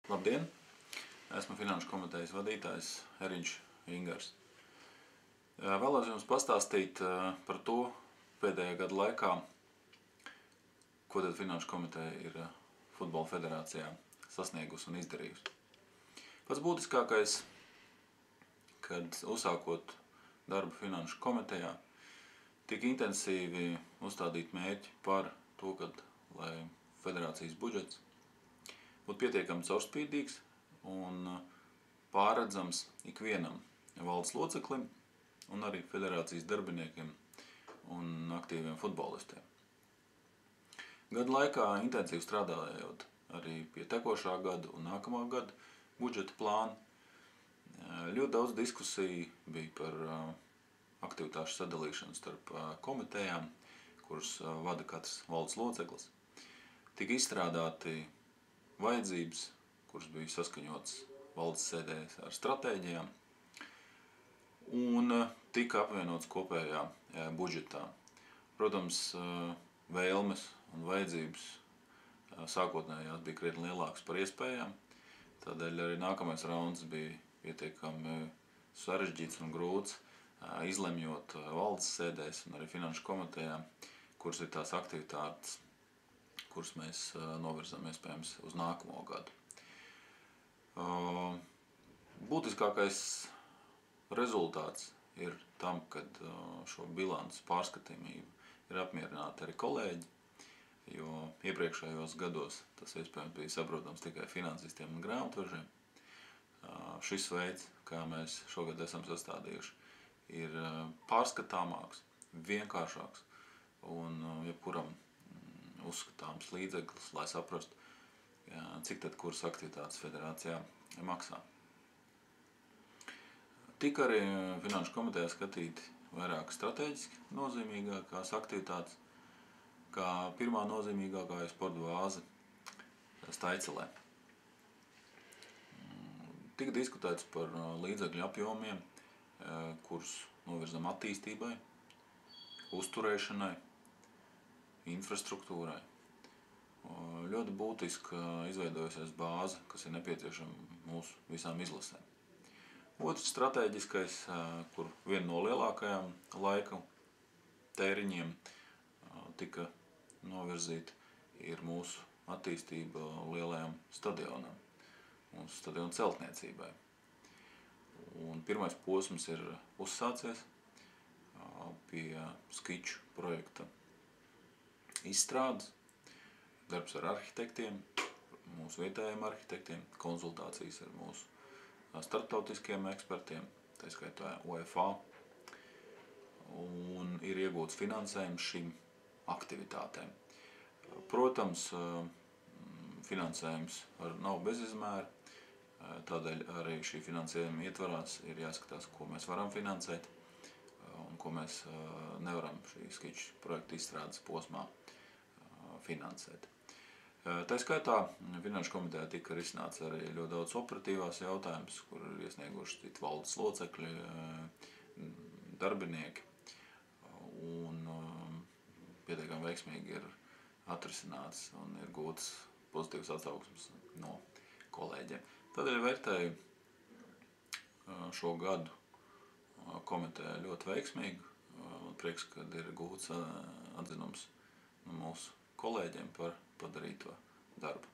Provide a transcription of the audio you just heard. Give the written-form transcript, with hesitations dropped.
Labdien! Esmu Finanšu komitejas vadītājs Eriņš Ingars. Vēlos jums pastāstīt par to pēdējā gada laikā, ko tad Finanšu komiteja ir Futbola federācijā sasniegusi un izdarījusi. Pats būtiskākais, kad uzsākot darbu Finanšu komitejā, tika intensīvi uzstādīt mērķi par to, lai federācijas budžets būtu pietiekami caurspīdīgs un pārredzams ikvienam valdes loceklim un arī federācijas darbiniekiem un aktīviem futbolistiem. Gadu laikā intensīvi strādājot arī pie tekošā gada un nākamā gada budžeta plāna, ļoti daudz diskusiju bija par aktivitāšu sadalīšanu starp komitejām, kuras vada katrs valdes loceklis. Tika izstrādāti vajadzības, kuras bija saskaņotas valdes sēdēs ar stratēģijām, un tika apvienots kopējā budžetā. Protams, vēlmes un vajadzības sākotnējās bija krietni lielākas par iespējām, tādēļ arī nākamais rauns bija pietiekami sarežģīts un grūts, izlemjot valdes sēdēs un arī Finanšu komitejā, kuras ir tās aktivitātes, kuras mēs novirzam iespējams uz nākamo gadu. Būtiskākais rezultāts ir tam, kad šo bilances pārskatāmību ir apmierināti arī kolēģi, jo iepriekšējos gados tas iespējams bija saprotams tikai finansistiem un grāmatvežiem. Šis veids, kā mēs šogad esam sastādījuši, ir pārskatāmāks, vienkāršāks un jebkuram uzskatāms līdzeklis, lai saprastu, cik tad kuras aktivitātes federācijā maksā. Tika arī Finanšu komitejā skatīti vairāk strateģiski nozīmīgākās aktivitātes, kā pirmā nozīmīgākā ir sporta bāze Staicelē. Tika diskutēts par līdzekļu apjomiem, kurus novirzam attīstībai, uzturēšanai, infrastruktūrai. Ļoti būtiski izveidojusies bāze, kas ir nepieciešama mūsu visām izlasēm. Otrs strateģiskais, kur viena no lielākajām laika tēriņiem tika novirzīta, ir mūsu attīstība lielajam stadionam, mūsu stadionu celtniecībai. Un pirmais posms ir uzsācies pie skiču projekta izstrādes, darbs ar arhitektiem, mūsu vietējiem arhitektiem, konsultācijas ar mūsu starptautiskiem ekspertiem, tā skaitā UEFA, un ir iegūts finansējums šīm aktivitātēm. Protams, finansējums nav bezizmēra, tādēļ arī šī finansējuma ietvarās ir jāskatās, ko mēs varam finansēt un ko mēs nevaram šī skiču projekta izstrādes posmā finansēt. Tā skaitā Finanšu komitejā tika risināts arī ļoti daudz operatīvās jautājumus, kur ir iesnieguši citi valdes locekļi, darbinieki, un pietiekami veiksmīgi ir atrisināts un ir gūts pozitīvs atsauksmes no kolēģiem. Tādēļ vērtēju šo gadu komitejā ļoti veiksmīgi, un prieks, kad ir gūts atzinums no mūsu kolēģiem par padarīto darbu.